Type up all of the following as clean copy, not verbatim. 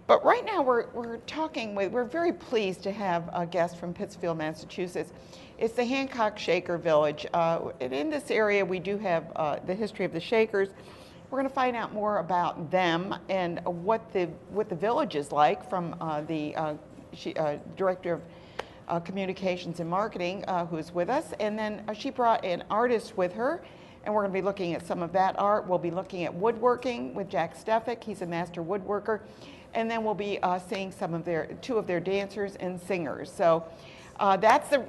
But right now we're very pleased to have a guest from Pittsfield, Massachusetts. It's the Hancock Shaker Village. And in this area we do have the history of the Shakers. We're going to find out more about them and what the village is like from the Director of Communications and Marketing who's with us. And then she brought an artist with her, and we're going to be looking at some of that art. We'll be looking at woodworking with Jack Steffek. He's a master woodworker. And then we'll be seeing two of their dancers and singers. So that's how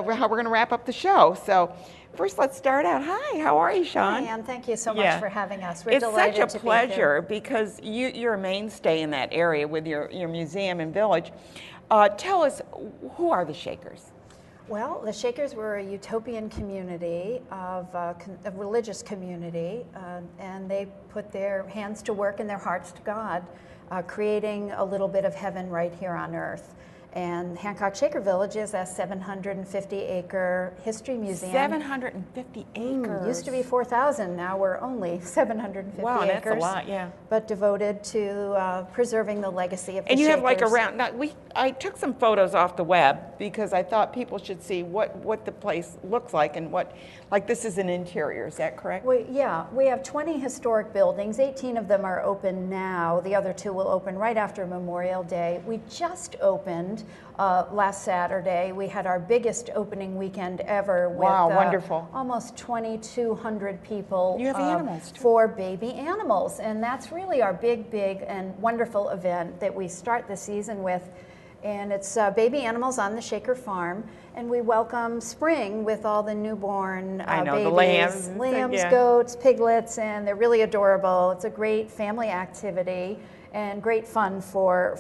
we're going to wrap up the show. So first, let's start out. Hi, how are you, Shawn? Hi, Ann. Thank you so much for having us. We're delighted to be here. It's such a pleasure because you're a mainstay in that area with your museum and village. Tell us, who are the Shakers? Well, the Shakers were a utopian community of a religious community, and they put their hands to work and their hearts to God, creating a little bit of heaven right here on earth. And Hancock Shaker Village is a 750-acre history museum. 750 acres. Used to be 4,000. Now we're only 750 acres. Wow, that's a lot, yeah. But devoted to preserving the legacy of the Shakers. And you have like around. Now I took some photos off the web because I thought people should see what the place looks like and like this is an interior. Is that correct? Yeah, we have 20 historic buildings. 18 of them are open now. The other 2 will open right after Memorial Day. We just opened last Saturday. We had our biggest opening weekend ever with wonderful. Almost 2,200 people. You have animals too. For baby animals, and that's really our big and wonderful event that we start the season with. And it's baby animals on the Shaker farm, and we welcome spring with all the newborn babies, the lambs, goats, piglets, and they're really adorable. It's a great family activity and great fun for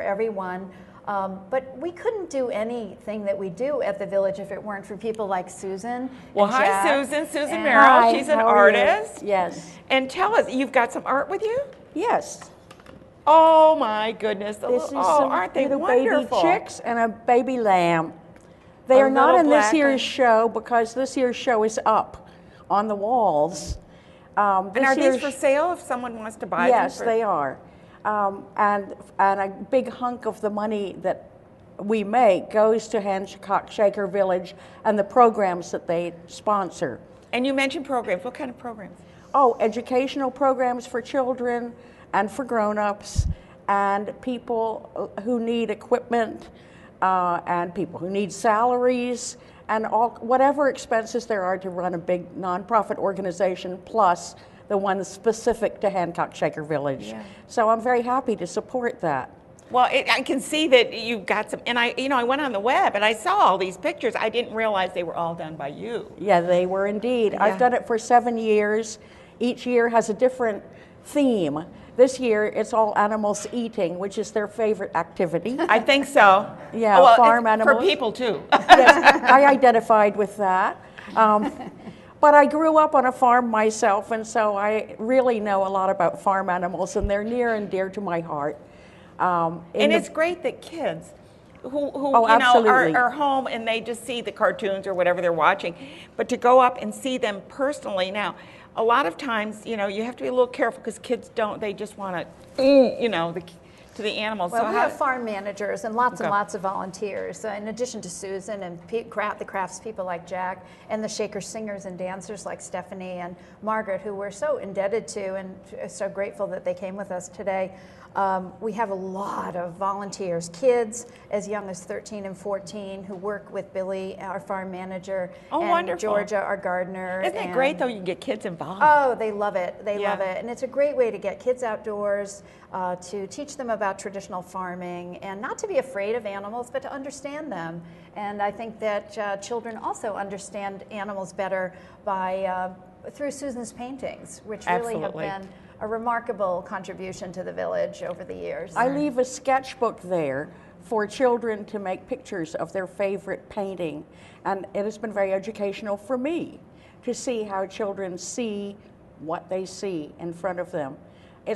everyone. But we couldn't do anything that we do at the village if it weren't for people like Susan. Well, hi, Jack. Susan Merrill. She's an artist. Yes. And tell us, you've got some art with you? Yes. Oh my goodness! Aren't they wonderful? Baby chicks and a baby lamb. They are not in this year's show because this year's show is up on the walls. And are these for sale if someone wants to buy them? Yes, they are. And a big hunk of the money that we make goes to Hancock Shaker Village and the programs that they sponsor. And you mentioned programs. What kind of programs? Oh, educational programs for children and for grown-ups, and people who need equipment, and people who need salaries, and whatever expenses there are to run a big nonprofit organization, plus the ones specific to Hancock Shaker Village. Yeah. So I'm very happy to support that. Well, I can see that you've got some, and I went on the web and I saw all these pictures. I didn't realize they were all done by you. Yeah, they were indeed. Yeah. I've done it for 7 years. Each year has a different theme. This year, it's all animals eating, which is their favorite activity. I think so. Yeah, well, farm animals. For people, too. Yes, I identified with that. But I grew up on a farm myself, and so I really know a lot about farm animals, and they're near and dear to my heart. And it's great that kids who are home and they just see the cartoons or whatever they're watching, but to go up and see them personally. Now, a lot of times, you have to be a little careful because kids they just want to, to the animals. Well, we have farm managers and lots of volunteers. In addition to Susan and the craftspeople like Jack and the Shaker singers and dancers like Stephanie and Margaret, who we're so indebted to and so grateful that they came with us today. We have a lot of volunteers, kids as young as 13 and 14 who work with Billy, our farm manager, and wonderful. Georgia, our gardener. Isn't it great, though, you can get kids involved? Oh, they love it. They love it. And it's a great way to get kids outdoors, to teach them about traditional farming, and not to be afraid of animals, but to understand them. And I think that children also understand animals better through Susan's paintings, which really have been a remarkable contribution to the village over the years. I leave a sketchbook there for children to make pictures of their favorite painting, and it has been very educational for me to see how children see what they see in front of them.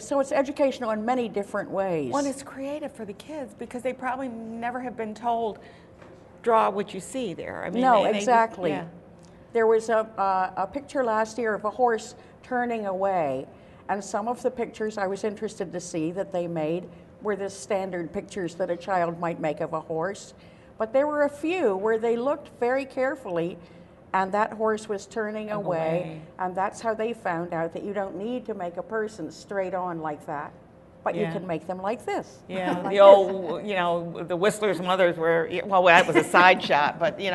So it's educational in many different ways. Well, it's creative for the kids because they probably never have been told, draw what you see there. I mean, no, exactly. There was a picture last year of a horse turning away, And some of the pictures I was interested to see that they made were the standard pictures that a child might make of a horse. But there were a few where they looked very carefully and that horse was turning away. And that's how they found out that you don't need to make a person straight on like that, but you can make them like this. Yeah, like the old, the Whistler's mothers were, well, that was a side shot, but But you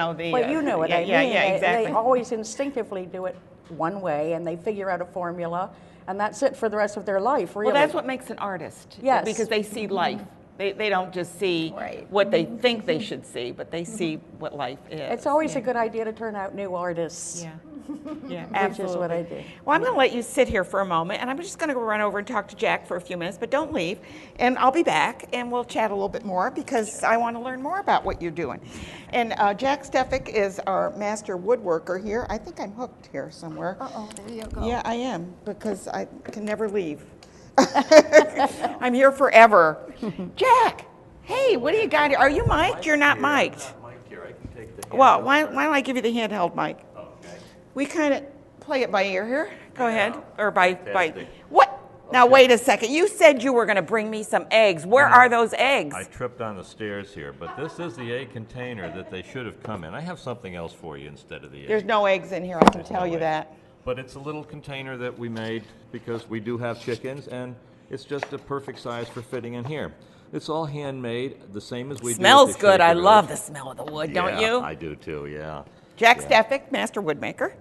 know what I mean. Yeah, exactly. They always instinctively do it one way and they figure out a formula and that's it for the rest of their life, really. Well, that's what makes an artist. Yes. Because they see life. They don't just see what they think they should see, but they see what life is. It's always a good idea to turn out new artists. Yeah. Yeah, which absolutely. is what I do. Well, I'm going to let you sit here for a moment, and I'm just going to go run over and talk to Jack for a few minutes, but don't leave. And I'll be back, and we'll chat a little bit more because I want to learn more about what you're doing. And Jack Steffek is our master woodworker here. I think I'm hooked here somewhere. Uh-oh, there you go. Yeah, I am, because I can never leave. I'm here forever. Jack, hey, what do you got here? Are you mic'd? You're not mic'd. I'm not mic'd here. I can take the Well, why don't I give you the handheld mic? Okay. We kind of play it by ear here. Go ahead. Or by Fantastic. what? Now Okay. wait a second. You said you were going to bring me some eggs. Where are those eggs? I tripped on the stairs here, but this is the egg container that they should have come in. I have something else for you instead of the egg. There's no eggs in here. I can tell no you eggs. that. But it's a little container that we made because we do have chickens, and it's just a perfect size for fitting in here. It's all handmade, the same as we Smells do at the good. Shaker I love the Village. smell of the wood, don't Yeah, you? I do too, yeah. Jack Yeah. Steffek, master woodmaker.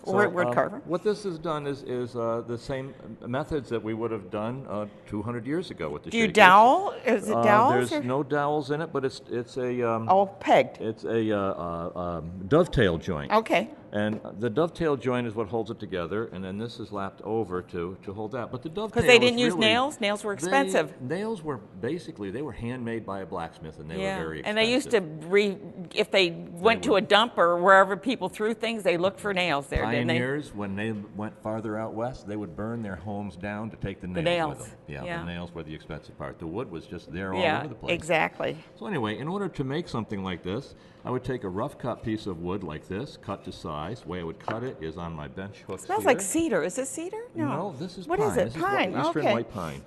So, Wood carver. what this has done is the same methods that we would have done 200 years ago with the Do you shakers. dowel? Is it dowels? There's or? no dowels in it, but it's a Oh, pegged. it's a dovetail joint. Okay. And the dovetail joint is what holds it together, and then this is lapped over to hold that. But the dovetail Because they didn't is use really- nails? Nails were expensive. Nails were basically, they were handmade by a blacksmith, and they were very expensive. And they used to, if they went to a dump or wherever people threw things, they looked for nails there, didn't they? Pioneers, when they went farther out west, they would burn their homes down to take the nails, nails, with them. Yeah, yeah. the nails were the expensive part. The wood was just there all Yeah, over the place. exactly. So anyway, in order to make something like this, I would take a rough cut piece of wood like this, cut to size. The way I would cut it is on my bench hooks Smells here. like cedar. Is this cedar? No, this is What pine. is it? This Pine. Is Eastern Okay. white pine.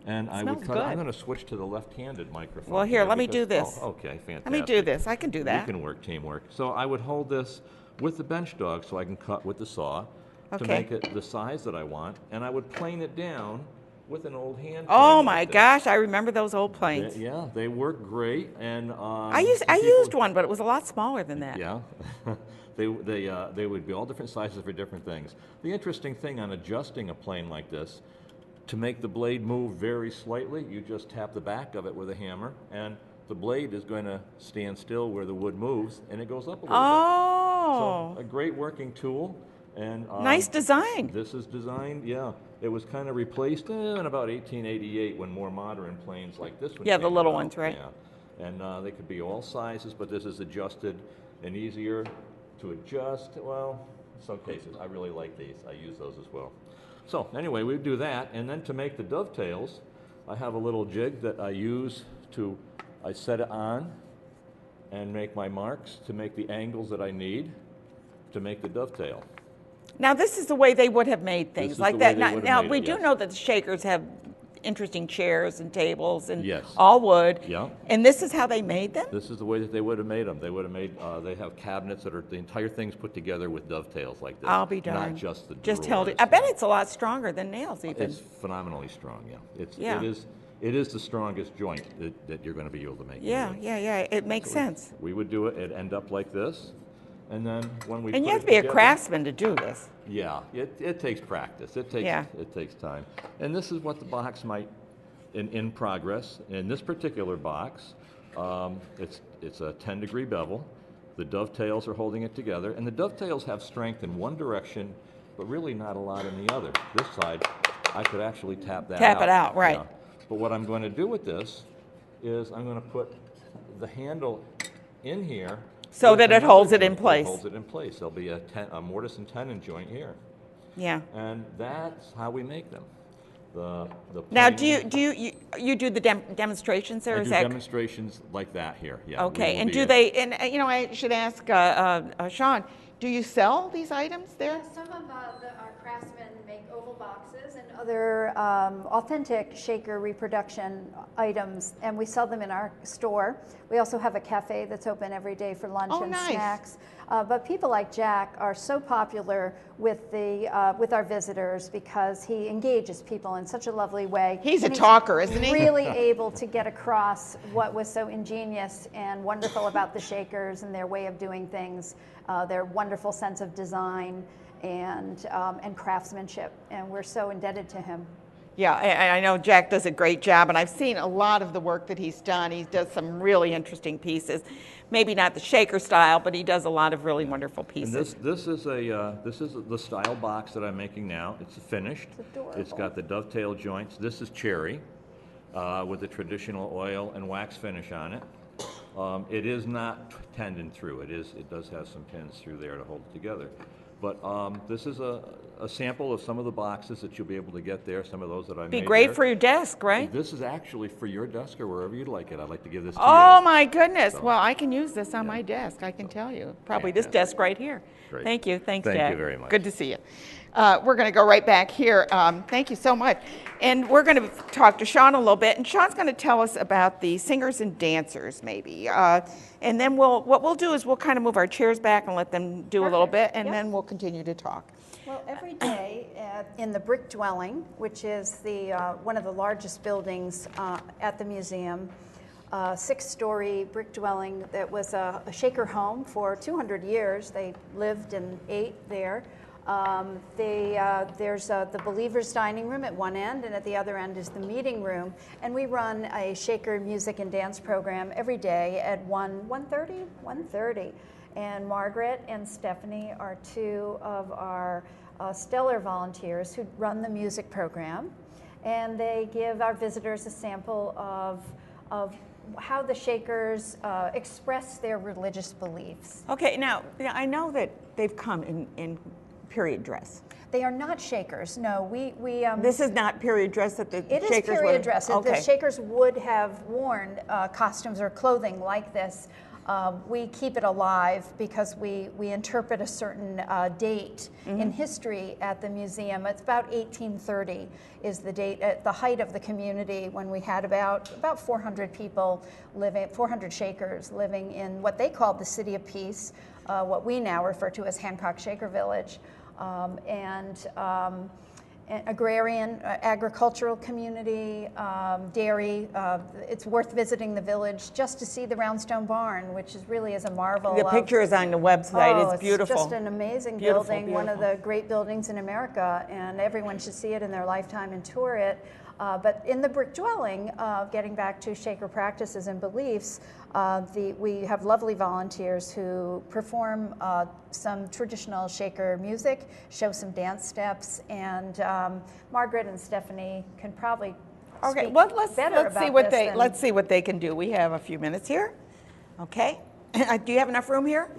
And I Smells would cut it. I'm good. going to switch to the left-handed microphone. Well, here, let me because- do this. Oh, okay, fantastic. Let me do this. I can do that. You can work teamwork. So I would hold this with the bench dog so I can cut with the saw to Okay. make it the size that I want, and I would plane it down with an old hand. Oh plane my like this. gosh, I remember those old planes. Yeah, they work great, and I some used people- one, but it was a lot smaller than that. Yeah, they would be all different sizes for different things. The interesting thing on adjusting a plane like this, to make the blade move very slightly, you just tap the back of it with a hammer, and the blade is going to stand still where the wood moves, and it goes up a little Oh, bit. So a great working tool, and nice design. this is designed. Yeah, it was kind of replaced in about 1888 when more modern planes like this one. Yeah, the came little about. ones, right. Yeah, and they could be all sizes, but this is adjusted and easier to adjust. Well, in some cases, I really like these. I use those as well. So anyway, we do that, and then to make the dovetails, I have a little jig that I use to, I set it on and make my marks to make the angles that I need to make the dovetail. Now, this is the way they would have made things is like the that. way they Now, would have made we it, do yes. know that the Shakers have interesting chairs and tables and Yes. all wood. Yeah. And this is how they made them? This is the way that they would have made them. They would have made, they have cabinets that are, the entire thing's put together with dovetails like this. I'll be darned. Not just the Just held it. drawers. I bet it's a lot stronger than nails even. It's phenomenally strong, yeah. Yeah. It is the strongest joint that you're going to be able to make. Yeah. It makes sense. We would do it, it'd end up like this, and then when we And put you have it to be a together- craftsman to do this. Yeah, it takes practice. It takes time. And this is what the box might, in progress. In this particular box, it's a 10-degree bevel. The dovetails are holding it together, and the dovetails have strength in one direction, but really not a lot in the other. This side, I could actually tap that out. Tap it out, right. Yeah. But what I'm going to do with this is I'm going to put the handle in here So with that it another holds it in joint that place. holds it in place. There'll be a mortise and tenon joint here. Yeah. And that's how we make them. The Now, plain- do you do the demonstrations there? I Is do that demonstrations like that here. Yeah. we okay? will And be do at- they? And I should ask Shawn. Do you sell these items there? Some of our craftsmen make oval boxes, and other authentic shaker reproduction items, and we sell them in our store. We also have a cafe that's open every day for lunch and nice. snacks. But people like Jack are so popular with our visitors because he engages people in such a lovely way. He's a talker, isn't he? Really able to get across what was so ingenious and wonderful about the Shakers and their way of doing things, their wonderful sense of design and craftsmanship, and we're so indebted to him. Yeah, I know Jack does a great job, and I've seen a lot of the work that he's done. He does some really interesting pieces. Maybe not the shaker style, but he does a lot of really wonderful pieces. And this is the style box that I'm making now. It's finished. It's adorable. It's got the dovetail joints. This is cherry with the traditional oil and wax finish on it. It is not tendon through. It does have some pins through there to hold it together. But this is a sample of some of the boxes that you'll be able to get there, some of those that I made. Be great there. for your desk, right? This is actually for your desk or wherever you'd like it. I'd like to give this to Oh you. my goodness. So- Well, I can use this on my desk, I can tell you. Probably this desk right here. Great. Thank you. Thanks, Thank Jack. you very much. Good to see you. We're going to go right back here. Thank you so much. And we're going to talk to Shawn a little bit, and Shawn's going to tell us about the singers and dancers, maybe. And then what we'll do is we'll kind of move our chairs back and let them do a little bit, and then we'll continue to talk. Well, every day in the brick dwelling, which is one of the largest buildings at the museum, 6-story brick dwelling that was a Shaker home for 200 years. They lived and ate there. There's the Believers Dining Room at one end, and at the other end is the meeting room. And we run a Shaker music and dance program every day at 1:30. And Margaret and Stephanie are two of our stellar volunteers who run the music program. And they give our visitors a sample of how the Shakers express their religious beliefs. Okay, now, I know that they've come in period dress. They are not Shakers. No, This is not period dress that the it is Shakers period would- dress. Okay. The Shakers would have worn costumes or clothing like this. We keep it alive because we interpret a certain date in history at the museum. It's about 1830 is the date at the height of the community when we had about 400 people living, 400 Shakers living in what they called the City of Peace, what we now refer to as Hancock Shaker Village. Agrarian, agricultural community, dairy. It's worth visiting the village just to see the Roundstone Barn, which really is a marvel. The picture is on the website. Oh, It's beautiful. It's just an amazing Beautiful, building, one of beautiful. the great buildings in America, and everyone should see it in their lifetime and tour it. But in the brick dwelling, getting back to Shaker practices and beliefs, we have lovely volunteers who perform some traditional Shaker music, show some dance steps, and Margaret and Stephanie can probably Okay, speak well, better let's about see what this than- let's see what they can do. We have a few minutes here. Okay. Do you have enough room here?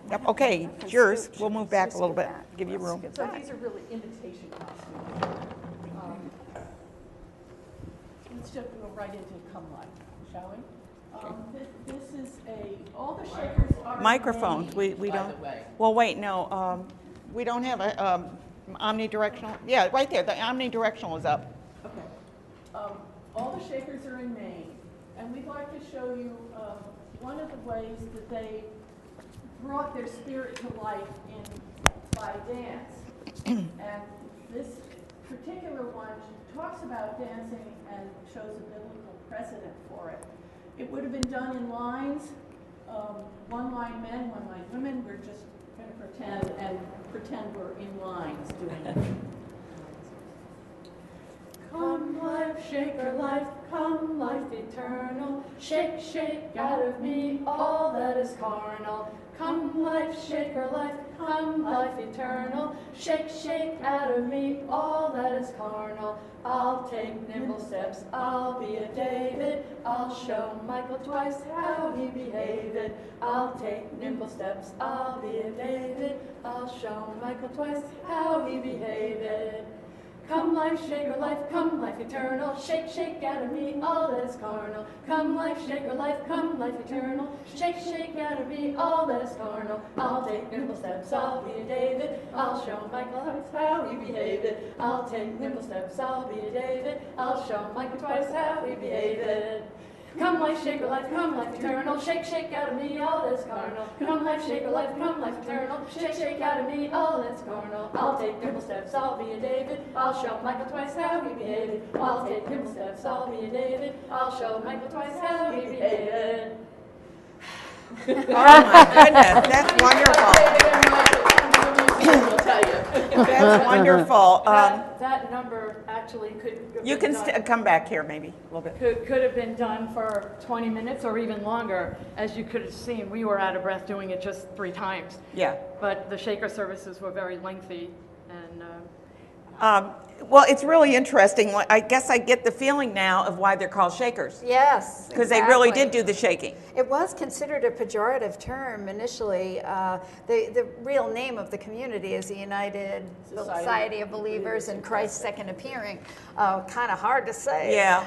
Yep. Okay, it's yours. We'll move back a little bit. Give you room. So these are really imitation costumes. Let's just go right into Come Life, shall we? This is all the Shakers are Microphones. We named, by don't. the way. Well, wait. No. We don't have a omnidirectional. Yeah, right there. The omnidirectional is up. Okay. All the Shakers are in Maine, and we'd like to show you one of the ways that they brought their spirit to life by dance. And this particular one talks about dancing and shows a biblical precedent for it. It would have been done in lines, one line men, one line women. We're just going to pretend we're in lines doing it. Come life, shaker life, come life eternal. Shake, shake out of me all that is carnal. Come life, shaker life, come life eternal. Shake, shake out of me all that is carnal. I'll take nimble steps, I'll be a David. I'll show Michael twice how he behaved. I'll take nimble steps, I'll be a David. I'll show Michael twice how he behaved. Come life, shaker life, come life eternal. Shake, shake out of me all that is carnal. Come life, shaker life, come life eternal. Shake, shake out of me all that is carnal. I'll take nimble steps, I'll be a David. I'll show Michael twice how he behaved. I'll take nimble steps, I'll be a David. I'll show Michael twice how he behaved. Come life, shaker life, come life eternal. Shake, shake out of me all that's carnal. Come life, shaker life, come life eternal. Shake, shake out of me all that's carnal. I'll take nimble steps, I'll be a David. I'll show Michael twice how he behaved. I'll take nimble steps, I'll be a David. I'll show Michael twice how he behaved. Oh my goodness, that's wonderful. I'll tell you. That's wonderful. That number actually could have You been can done. come back here maybe a little bit. Could have been done for 20 minutes or even longer. As you could have seen, we were out of breath doing it just 3 times. Yeah. But the shaker services were very lengthy, and Well, it's really interesting. I guess I get the feeling now of why they're called shakers. Yes, Because they really exactly. did do the shaking. It was considered a pejorative term initially. The real name of the community is the United Society of Believers in Christ's Second Appearing. Kind of hard to say. Yeah.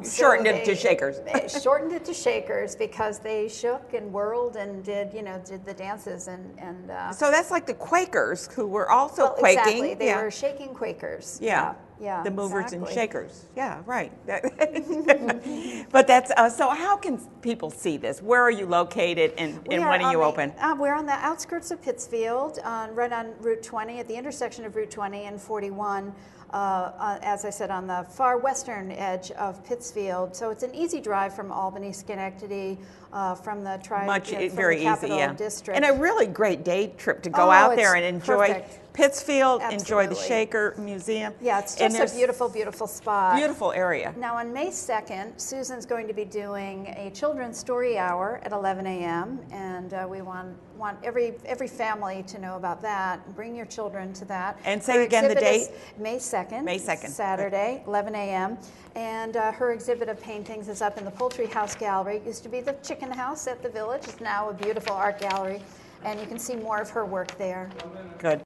So Shortened it to shakers. Shortened it to shakers because they shook and whirled and did the dances and. So that's like the Quakers who were also well, quaking. exactly. They yeah. were shaking Quakers. Yeah. Yeah. The movers exactly. and shakers. Yeah, right. But that's, so how can people see this? Where are you located and when are you open? We're on the outskirts of Pittsfield, right on Route 20, at the intersection of Route 20 and 41. As I said, on the far western edge of Pittsfield. So it's an easy drive from Albany, Schenectady, from the Very capital easy, yeah. district. And a really great day trip to go Oh, out there it's and enjoy perfect. Pittsfield, enjoy the Absolutely. Shaker Museum. Yeah, it's And just there's a beautiful, beautiful spot. beautiful area. Now on May 2nd, Susan's going to be doing a children's story hour at 11 a.m. and we want every family to know about that. Bring your children to that. And say Her again the exhibit is date. May 2nd. May 2nd. Saturday, 11 a.m. And her exhibit of paintings is up in the Poultry House Gallery. It used to be the chicken house at the village. It's now a beautiful art gallery. And you can see more of her work there. Good.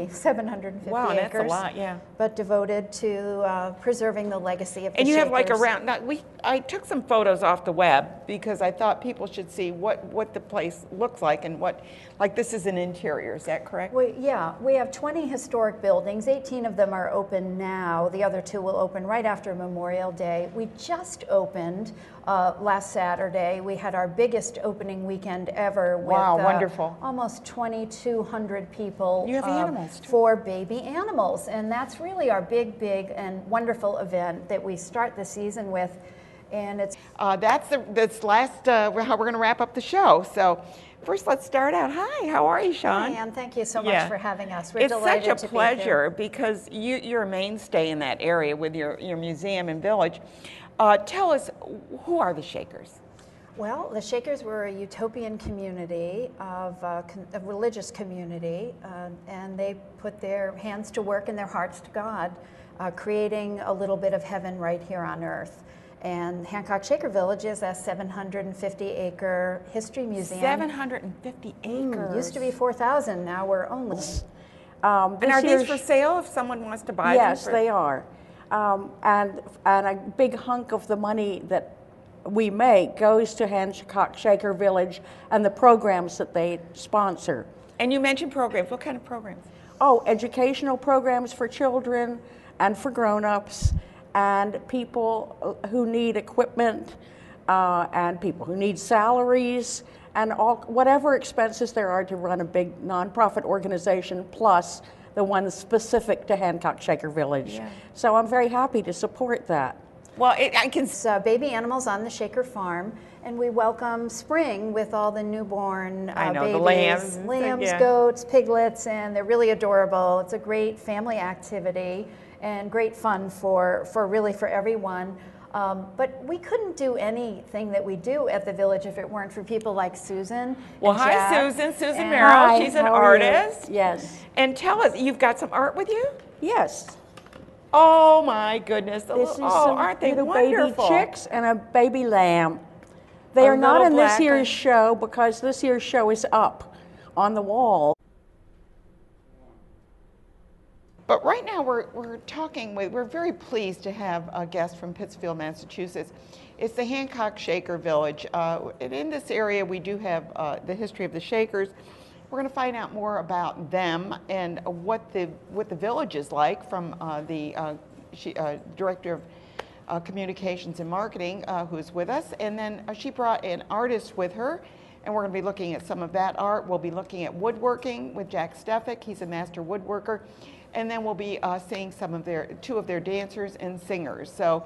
750 Wow, acres. that's a lot, yeah. But devoted to preserving the legacy of the And you have like Shakers. around, now I took some photos off the web because I thought people should see what the place looks like and like this is an interior, is that correct? We have 20 historic buildings. 18 of them are open now. The other 2 will open right after Memorial Day. We just opened last Saturday. We had our biggest opening weekend ever with Wow, wonderful. almost 2,200 people. You have animals, too. For baby animals. And that's really our big and wonderful event that we start the season with. And it's That's last, how we're going to wrap up the show. So first let's start out. Hi, how are you, Shawn? Hi, Ann. Thank you so much Yeah. for having us. We're It's delighted such to a be here. pleasure because you're a mainstay in that area with your museum and village. Tell us, who are the Shakers? Well, the Shakers were a utopian community of a religious community, and they put their hands to work and their hearts to God, creating a little bit of heaven right here on earth. And Hancock Shaker Village is a 750-acre history museum. 750 acres. Used to be 4,000. Now we're only. And are these for sale if someone wants to buy them? Yes, they are. And a big hunk of the money that we make goes to Hancock Shaker Village and the programs that they sponsor. And you mentioned programs. What kind of programs? Oh, educational programs for children and for grown-ups and people who need equipment and people who need salaries and whatever expenses there are to run a big nonprofit organization, plus the ones specific to Hancock Shaker Village. Yeah. So I'm very happy to support that. Well, I can. It's baby animals on the Shaker farm, and we welcome spring with all the newborn I know, babies, the lambs and things, yeah. goats, piglets, and they're really adorable. It's a great family activity and great fun for everyone. But we couldn't do anything that we do at the village if it weren't for people like Susan. Well, and hi, Jack, Susan and- Merrill. Hi, She's an how are you? artist. Yes. And tell us, you've got some art with you? Yes. Oh my goodness! This is some aren't they little wonderful? baby chicks and a baby lamb. They are not little in this black year's show because this year's show is up on the wall. But right now we're very pleased to have a guest from Pittsfield, Massachusetts. It's the Hancock Shaker Village. And in this area we do have the history of the Shakers. We're going to find out more about them and what the village is like from the Director of Communications and Marketing who's with us. And then she brought an artist with her, and we're going to be looking at some of that art. We'll be looking at woodworking with Jack Steffek. He's a master woodworker. And then we'll be seeing two of their dancers and singers. So